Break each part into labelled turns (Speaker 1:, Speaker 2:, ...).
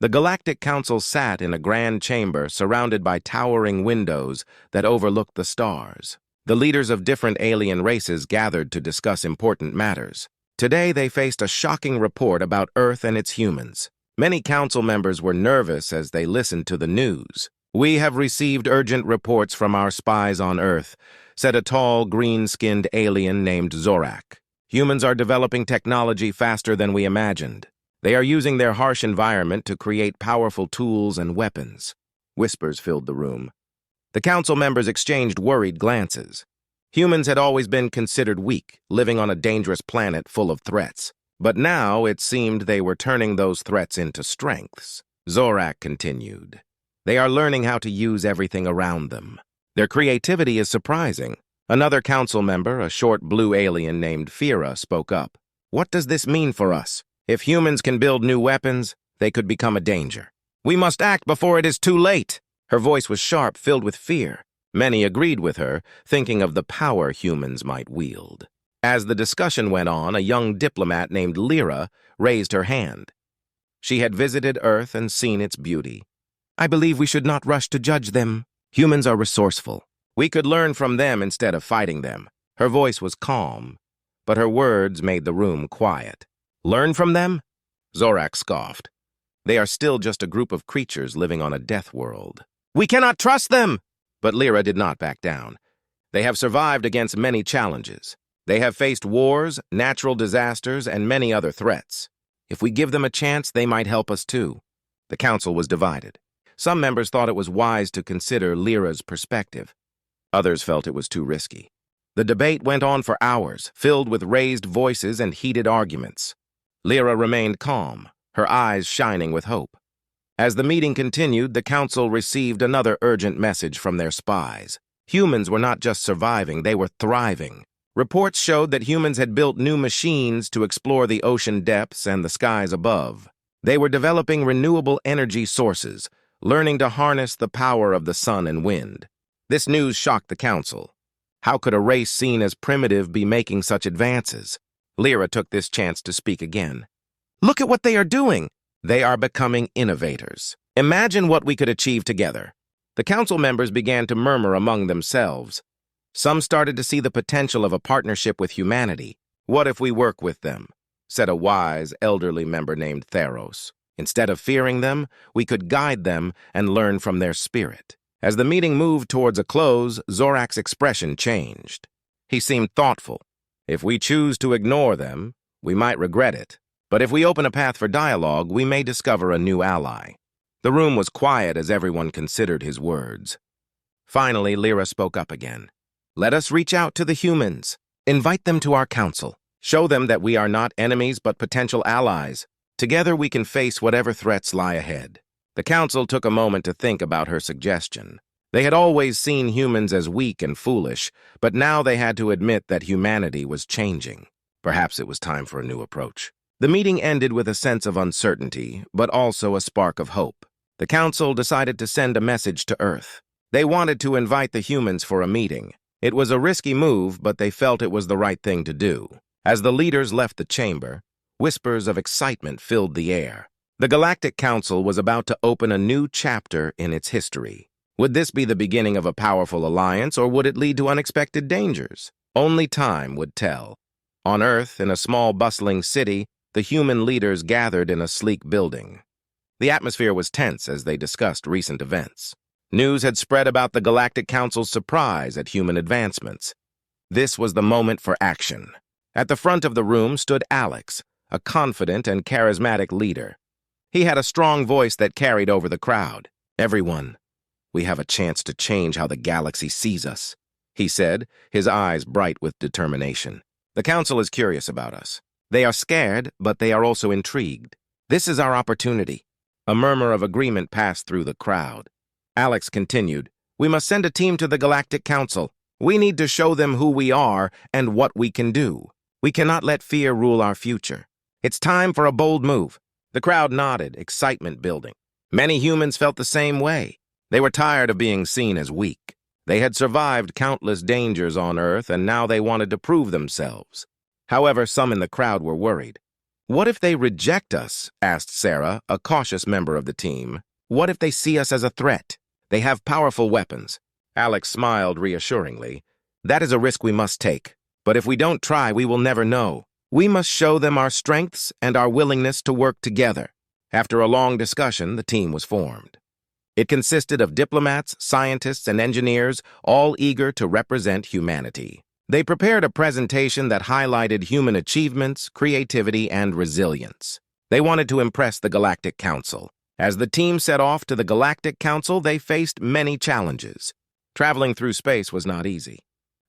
Speaker 1: The Galactic Council sat in a grand chamber surrounded by towering windows that overlooked the stars. The leaders of different alien races gathered to discuss important matters. Today, they faced a shocking report about Earth and its humans. Many council members were nervous as they listened to the news. "We have received urgent reports from our spies on Earth," said a tall, green-skinned alien named Zorak. "Humans are developing technology faster than we imagined. They are using their harsh environment to create powerful tools and weapons." Whispers filled the room. The council members exchanged worried glances. Humans had always been considered weak, living on a dangerous planet full of threats. But now it seemed they were turning those threats into strengths. Zorak continued. "They are learning how to use everything around them. Their creativity is surprising." Another council member, a short blue alien named Fira, spoke up. "What does this mean for us? If humans can build new weapons, they could become a danger. We must act before it is too late." Her voice was sharp, filled with fear. Many agreed with her, thinking of the power humans might wield. As the discussion went on, a young diplomat named Lyra raised her hand. She had visited Earth and seen its beauty. "I believe we should not rush to judge them. Humans are resourceful. We could learn from them instead of fighting them." Her voice was calm, but her words made the room quiet. "Learn from them?" Zorak scoffed. "They are still just a group of creatures living on a death world. We cannot trust them!" But Lyra did not back down. "They have survived against many challenges. They have faced wars, natural disasters, and many other threats. If we give them a chance, they might help us too." The council was divided. Some members thought it was wise to consider Lyra's perspective. Others felt it was too risky. The debate went on for hours, filled with raised voices and heated arguments. Lyra remained calm, her eyes shining with hope. As the meeting continued, the council received another urgent message from their spies. Humans were not just surviving, they were thriving. Reports showed that humans had built new machines to explore the ocean depths and the skies above. They were developing renewable energy sources, learning to harness the power of the sun and wind. This news shocked the council. How could a race seen as primitive be making such advances? Lyra took this chance to speak again. "Look at what they are doing. They are becoming innovators. Imagine what we could achieve together." The council members began to murmur among themselves. Some started to see the potential of a partnership with humanity. "What if we work with them?" said a wise, elderly member named Theros. "Instead of fearing them, we could guide them and learn from their spirit." As the meeting moved towards a close, Zorak's expression changed. He seemed thoughtful. "If we choose to ignore them, we might regret it. But if we open a path for dialogue, we may discover a new ally." The room was quiet as everyone considered his words. Finally, Lyra spoke up again. "Let us reach out to the humans. Invite them to our council. Show them that we are not enemies but potential allies. Together we can face whatever threats lie ahead." The council took a moment to think about her suggestion. They had always seen humans as weak and foolish, but now they had to admit that humanity was changing. Perhaps it was time for a new approach. The meeting ended with a sense of uncertainty, but also a spark of hope. The council decided to send a message to Earth. They wanted to invite the humans for a meeting. It was a risky move, but they felt it was the right thing to do. As the leaders left the chamber, whispers of excitement filled the air. The Galactic Council was about to open a new chapter in its history. Would this be the beginning of a powerful alliance, or would it lead to unexpected dangers? Only time would tell. On Earth, in a small, bustling city, the human leaders gathered in a sleek building. The atmosphere was tense as they discussed recent events. News had spread about the Galactic Council's surprise at human advancements. This was the moment for action. At the front of the room stood Alex, a confident and charismatic leader. He had a strong voice that carried over the crowd. "Everyone, we have a chance to change how the galaxy sees us," he said, his eyes bright with determination. "The Council is curious about us. They are scared, but they are also intrigued. This is our opportunity." A murmur of agreement passed through the crowd. Alex continued, "We must send a team to the Galactic Council. We need to show them who we are and what we can do. We cannot let fear rule our future. It's time for a bold move." The crowd nodded, excitement building. Many humans felt the same way. They were tired of being seen as weak. They had survived countless dangers on Earth, and now they wanted to prove themselves. However, some in the crowd were worried. "What if they reject us?" asked Sarah, a cautious member of the team. "What if they see us as a threat? They have powerful weapons." Alex smiled reassuringly. "That is a risk we must take. But if we don't try, we will never know. We must show them our strengths and our willingness to work together." After a long discussion, the team was formed. It consisted of diplomats, scientists, and engineers, all eager to represent humanity. They prepared a presentation that highlighted human achievements, creativity, and resilience. They wanted to impress the Galactic Council. As the team set off to the Galactic Council, they faced many challenges. Traveling through space was not easy.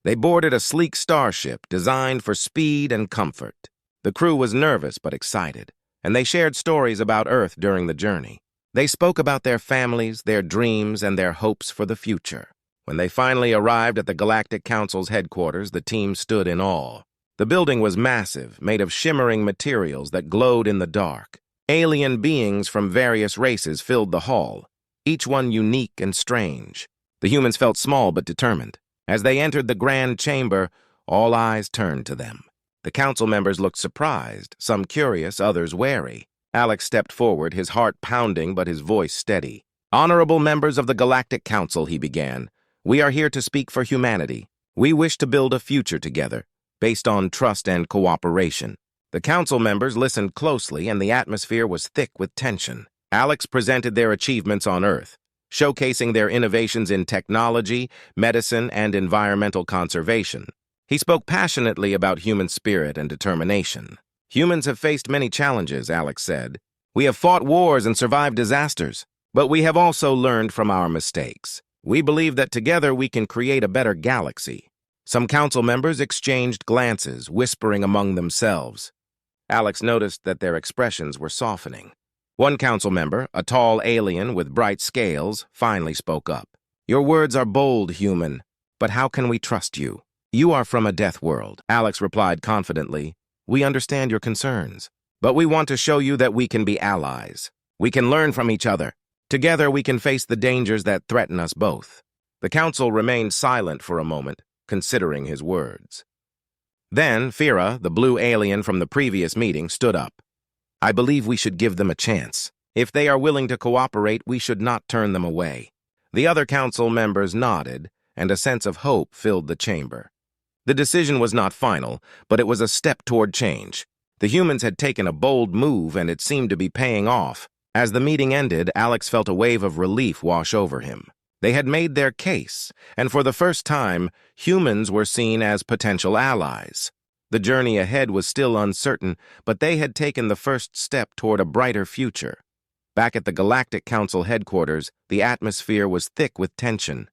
Speaker 1: They boarded a sleek starship designed for speed and comfort. The crew was nervous but excited, and they shared stories about Earth during the journey. They spoke about their families, their dreams, and their hopes for the future. When they finally arrived at the Galactic Council's headquarters, the team stood in awe. The building was massive, made of shimmering materials that glowed in the dark. Alien beings from various races filled the hall, each one unique and strange. The humans felt small but determined. As they entered the grand chamber, all eyes turned to them. The council members looked surprised, some curious, others wary. Alex stepped forward, his heart pounding but his voice steady. "Honorable members of the Galactic Council," he began, "we are here to speak for humanity. We wish to build a future together, based on trust and cooperation." The council members listened closely, and the atmosphere was thick with tension. Alex presented their achievements on Earth, showcasing their innovations in technology, medicine, and environmental conservation. He spoke passionately about human spirit and determination. "Humans have faced many challenges," Alex said. "We have fought wars and survived disasters, but we have also learned from our mistakes. We believe that together we can create a better galaxy." Some council members exchanged glances, whispering among themselves. Alex noticed that their expressions were softening. One council member, a tall alien with bright scales, finally spoke up. "Your words are bold, human, but how can we trust you? You are from a death world." Alex replied confidently. "We understand your concerns, but we want to show you that we can be allies. We can learn from each other. Together we can face the dangers that threaten us both." The council remained silent for a moment, considering his words. Then Fira, the blue alien from the previous meeting, stood up. "I believe we should give them a chance. If they are willing to cooperate, we should not turn them away." The other council members nodded, and a sense of hope filled the chamber. The decision was not final, but it was a step toward change. The humans had taken a bold move, and it seemed to be paying off. As the meeting ended, Alex felt a wave of relief wash over him. They had made their case, and for the first time, humans were seen as potential allies. The journey ahead was still uncertain, but they had taken the first step toward a brighter future. Back at the Galactic Council headquarters, the atmosphere was thick with tension.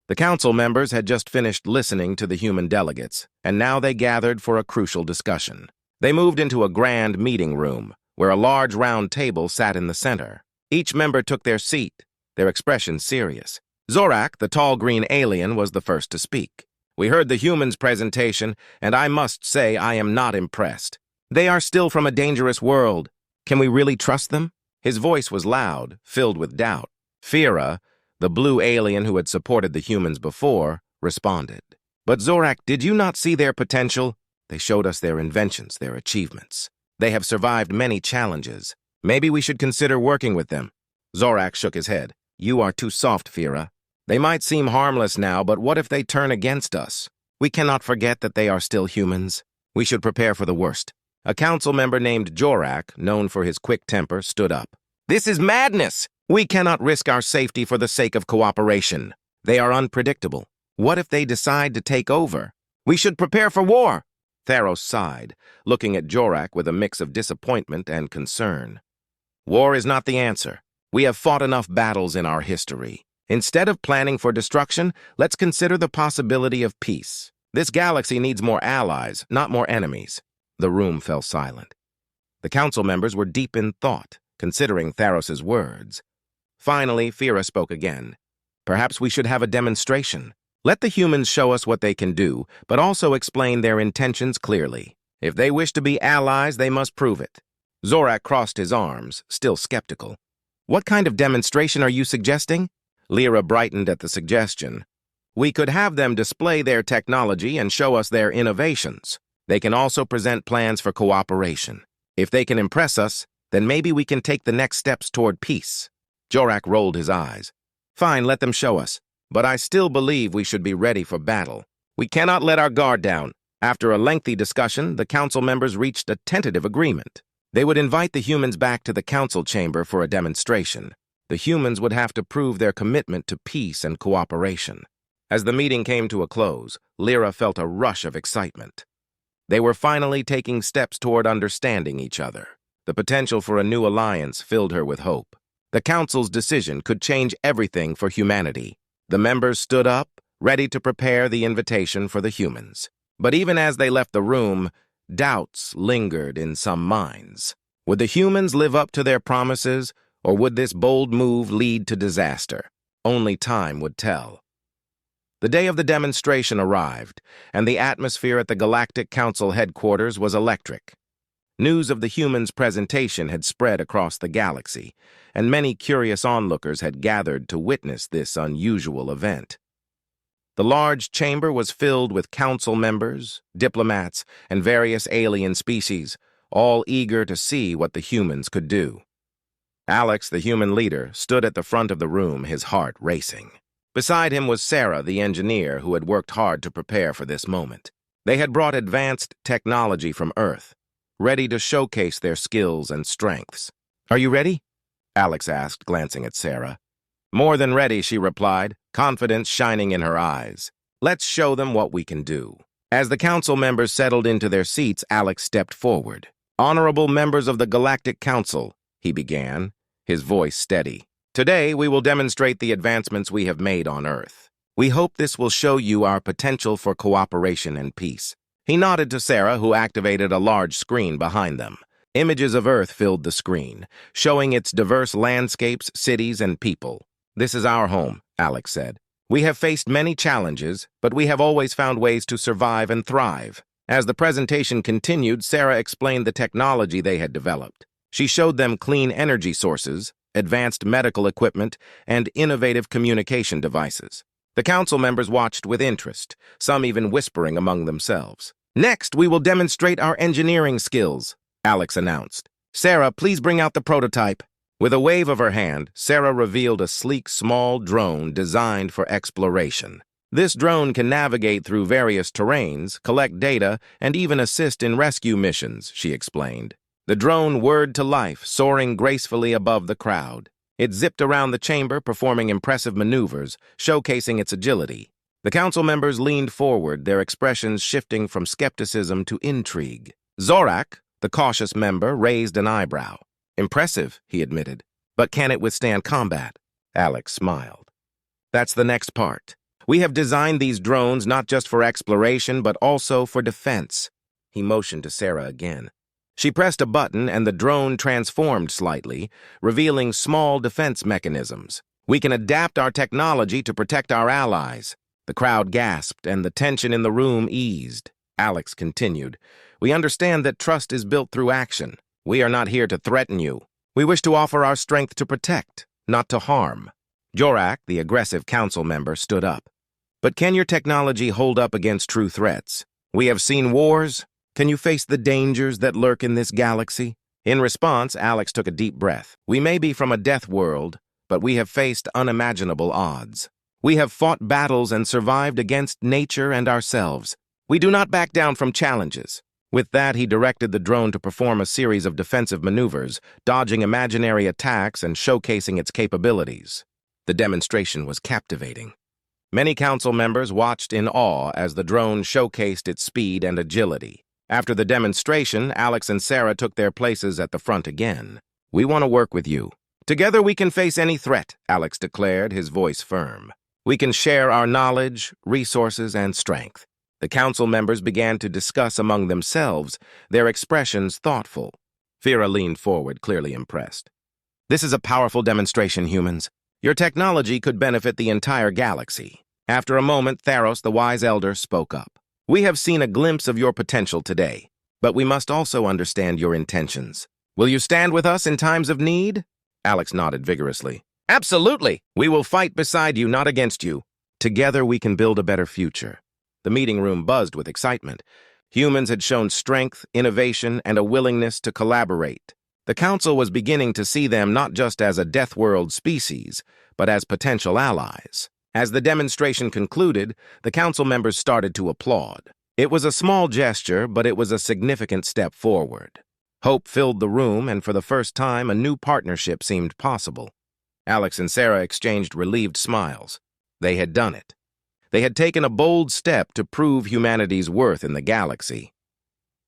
Speaker 1: The council members had just finished listening to the human delegates, and now they gathered for a crucial discussion. They moved into a grand meeting room, where a large round table sat in the center. Each member took their seat, their expressions serious. Zorak, the tall green alien, was the first to speak. "We heard the humans' presentation, and I must say I am not impressed. They are still from a dangerous world. Can we really trust them?" His voice was loud, filled with doubt. Fira, the blue alien who had supported the humans before, responded. "But Zorak, did you not see their potential? They showed us their inventions, their achievements. They have survived many challenges. Maybe we should consider working with them." Zorak shook his head. "You are too soft, Fira. They might seem harmless now, but what if they turn against us? We cannot forget that they are still humans. We should prepare for the worst." A council member named Jorak, known for his quick temper, stood up. "This is madness! We cannot risk our safety for the sake of cooperation. They are unpredictable. What if they decide to take over? We should prepare for war." Theros sighed, looking at Jorak with a mix of disappointment and concern. "War is not the answer. We have fought enough battles in our history. Instead of planning for destruction, let's consider the possibility of peace. This galaxy needs more allies, not more enemies." The room fell silent. The council members were deep in thought, considering Tharos's words. Finally, Fira spoke again. "Perhaps we should have a demonstration. Let the humans show us what they can do, but also explain their intentions clearly. If they wish to be allies, they must prove it." Zorak crossed his arms, still skeptical. "What kind of demonstration are you suggesting?" Lyra brightened at the suggestion. "We could have them display their technology and show us their innovations. They can also present plans for cooperation. If they can impress us, then maybe we can take the next steps toward peace. Jorak rolled his eyes. Fine, let them show us. But I still believe we should be ready for battle. We cannot let our guard down. After a lengthy discussion, the council members reached a tentative agreement. They would invite the humans back to the council chamber for a demonstration. The humans would have to prove their commitment to peace and cooperation. As the meeting came to a close, Lyra felt a rush of excitement. They were finally taking steps toward understanding each other. The potential for a new alliance filled her with hope. The council's decision could change everything for humanity. The members stood up, ready to prepare the invitation for the humans. But even as they left the room, doubts lingered in some minds. Would the humans live up to their promises, or would this bold move lead to disaster? Only time would tell. The day of the demonstration arrived, and the atmosphere at the Galactic Council headquarters was electric. News of the humans' presentation had spread across the galaxy, and many curious onlookers had gathered to witness this unusual event. The large chamber was filled with council members, diplomats, and various alien species, all eager to see what the humans could do. Alex, the human leader, stood at the front of the room, his heart racing. Beside him was Sarah, the engineer, who had worked hard to prepare for this moment. They had brought advanced technology from Earth, ready to showcase their skills and strengths. "Are you ready?" Alex asked, glancing at Sarah. "More than ready," she replied, confidence shining in her eyes. "Let's show them what we can do." As the council members settled into their seats, Alex stepped forward. "Honorable members of the Galactic Council," he began, his voice steady. "Today, we will demonstrate the advancements we have made on Earth. We hope this will show you our potential for cooperation and peace." He nodded to Sarah, who activated a large screen behind them. Images of Earth filled the screen, showing its diverse landscapes, cities, and people. "This is our home," Alex said. "We have faced many challenges, but we have always found ways to survive and thrive." As the presentation continued, Sarah explained the technology they had developed. She showed them clean energy sources, advanced medical equipment, and innovative communication devices. The council members watched with interest, some even whispering among themselves. "Next, we will demonstrate our engineering skills," Alex announced. "Sarah, please bring out the prototype." With a wave of her hand, Sarah revealed a sleek, small drone designed for exploration. This drone can navigate through various terrains, collect data, and even assist in rescue missions, she explained. The drone whirred to life, soaring gracefully above the crowd. It zipped around the chamber, performing impressive maneuvers, showcasing its agility. The council members leaned forward, their expressions shifting from skepticism to intrigue. Zorak, the cautious member, raised an eyebrow. "Impressive," he admitted. "But can it withstand combat?" Alex smiled. "That's the next part. We have designed these drones not just for exploration, but also for defense." He motioned to Sarah again. She pressed a button and the drone transformed slightly, revealing small defense mechanisms. "We can adapt our technology to protect our allies." The crowd gasped and the tension in the room eased. Alex continued, "We understand that trust is built through action. We are not here to threaten you. We wish to offer our strength to protect, not to harm." Jorak, the aggressive council member, stood up. "But can your technology hold up against true threats? We have seen wars. Can you face the dangers that lurk in this galaxy?" In response, Alex took a deep breath. "We may be from a death world, but we have faced unimaginable odds. We have fought battles and survived against nature and ourselves. We do not back down from challenges." With that, he directed the drone to perform a series of defensive maneuvers, dodging imaginary attacks and showcasing its capabilities. The demonstration was captivating. Many council members watched in awe as the drone showcased its speed and agility. After the demonstration, Alex and Sarah took their places at the front again. "We want to work with you. Together we can face any threat," Alex declared, his voice firm. "We can share our knowledge, resources, and strength." The council members began to discuss among themselves, their expressions thoughtful. Vera leaned forward, clearly impressed. "This is a powerful demonstration, humans. Your technology could benefit the entire galaxy." After a moment, Theros, the wise elder, spoke up. "We have seen a glimpse of your potential today, but we must also understand your intentions. Will you stand with us in times of need?" Alex nodded vigorously. "Absolutely! We will fight beside you, not against you. Together we can build a better future." The meeting room buzzed with excitement. Humans had shown strength, innovation, and a willingness to collaborate. The Council was beginning to see them not just as a Death World species, but as potential allies. As the demonstration concluded, the Council members started to applaud. It was a small gesture, but it was a significant step forward. Hope filled the room, and for the first time, a new partnership seemed possible. Alex and Sarah exchanged relieved smiles. They had done it. They had taken a bold step to prove humanity's worth in the galaxy.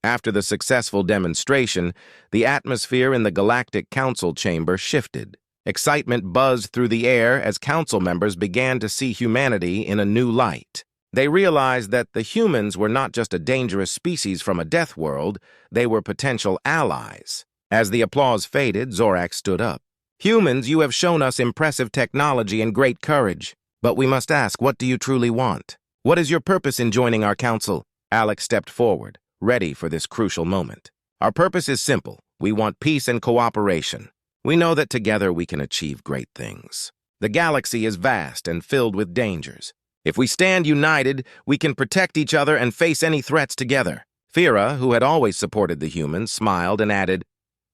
Speaker 1: After the successful demonstration, the atmosphere in the Galactic Council chamber shifted. Excitement buzzed through the air as Council members began to see humanity in a new light. They realized that the humans were not just a dangerous species from a death world, they were potential allies. As the applause faded, Zorak stood up. "Humans, you have shown us impressive technology and great courage. But we must ask, what do you truly want? What is your purpose in joining our council?" Alex stepped forward, ready for this crucial moment. "Our purpose is simple. We want peace and cooperation. We know that together we can achieve great things. The galaxy is vast and filled with dangers. If we stand united, we can protect each other and face any threats together." Fira, who had always supported the humans, smiled and added,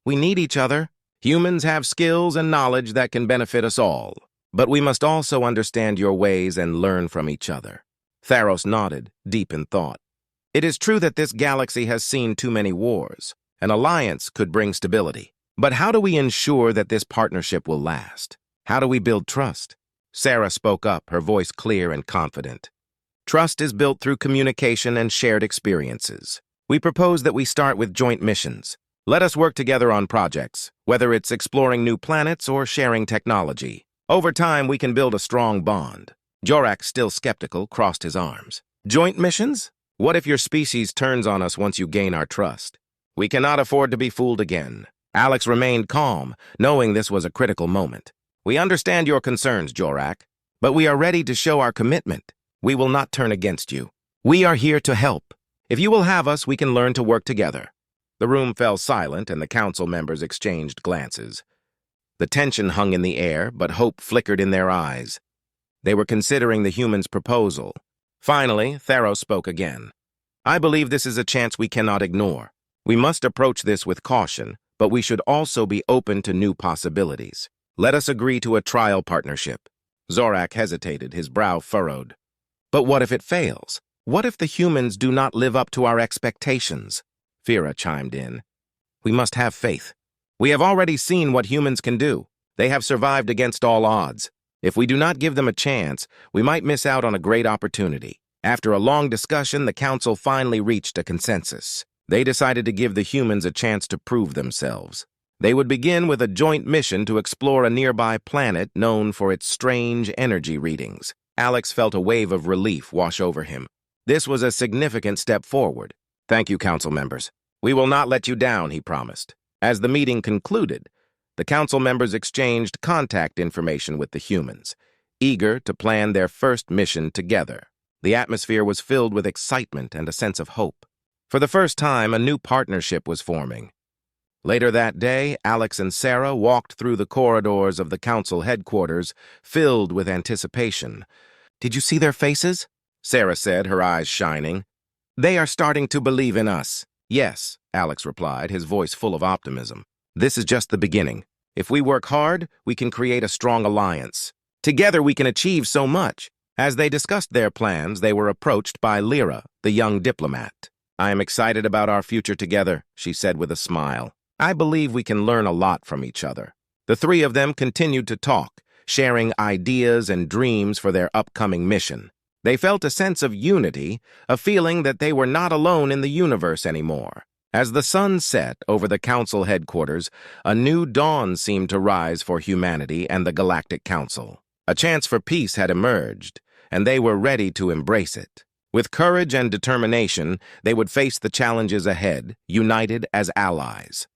Speaker 1: "We need each other. Humans have skills and knowledge that can benefit us all. But we must also understand your ways and learn from each other." Tharos nodded, deep in thought. "It is true that this galaxy has seen too many wars. An alliance could bring stability. But how do we ensure that this partnership will last? How do we build trust?" Sarah spoke up, her voice clear and confident. "Trust is built through communication and shared experiences. We propose that we start with joint missions. Let us work together on projects, whether it's exploring new planets or sharing technology. Over time, we can build a strong bond." Jorak, still skeptical, crossed his arms. "Joint missions? What if your species turns on us once you gain our trust? We cannot afford to be fooled again." Alex remained calm, knowing this was a critical moment. "We understand your concerns, Jorak, but we are ready to show our commitment. We will not turn against you. We are here to help. If you will have us, we can learn to work together." The room fell silent, and the council members exchanged glances. The tension hung in the air, but hope flickered in their eyes. They were considering the humans' proposal. Finally, Tharos spoke again. "I believe this is a chance we cannot ignore. We must approach this with caution, but we should also be open to new possibilities. Let us agree to a trial partnership." Zorak hesitated, his brow furrowed. "But what if it fails? What if the humans do not live up to our expectations?" Fira chimed in. "We must have faith. We have already seen what humans can do. They have survived against all odds. If we do not give them a chance, we might miss out on a great opportunity." After a long discussion, the council finally reached a consensus. They decided to give the humans a chance to prove themselves. They would begin with a joint mission to explore a nearby planet known for its strange energy readings. Alex felt a wave of relief wash over him. This was a significant step forward. "Thank you, council members. We will not let you down," he promised. As the meeting concluded, the council members exchanged contact information with the humans, eager to plan their first mission together. The atmosphere was filled with excitement and a sense of hope. For the first time, a new partnership was forming. Later that day, Alex and Sarah walked through the corridors of the council headquarters, filled with anticipation. "Did you see their faces?" Sarah said, her eyes shining. "They are starting to believe in us." "Yes," Alex replied, his voice full of optimism. "This is just the beginning. If we work hard, we can create a strong alliance. Together we can achieve so much." As they discussed their plans, they were approached by Lyra, the young diplomat. "I am excited about our future together," she said with a smile. "I believe we can learn a lot from each other." The three of them continued to talk, sharing ideas and dreams for their upcoming mission. They felt a sense of unity, a feeling that they were not alone in the universe anymore. As the sun set over the council headquarters, a new dawn seemed to rise for humanity and the Galactic Council. A chance for peace had emerged, and they were ready to embrace it. With courage and determination, they would face the challenges ahead, united as allies.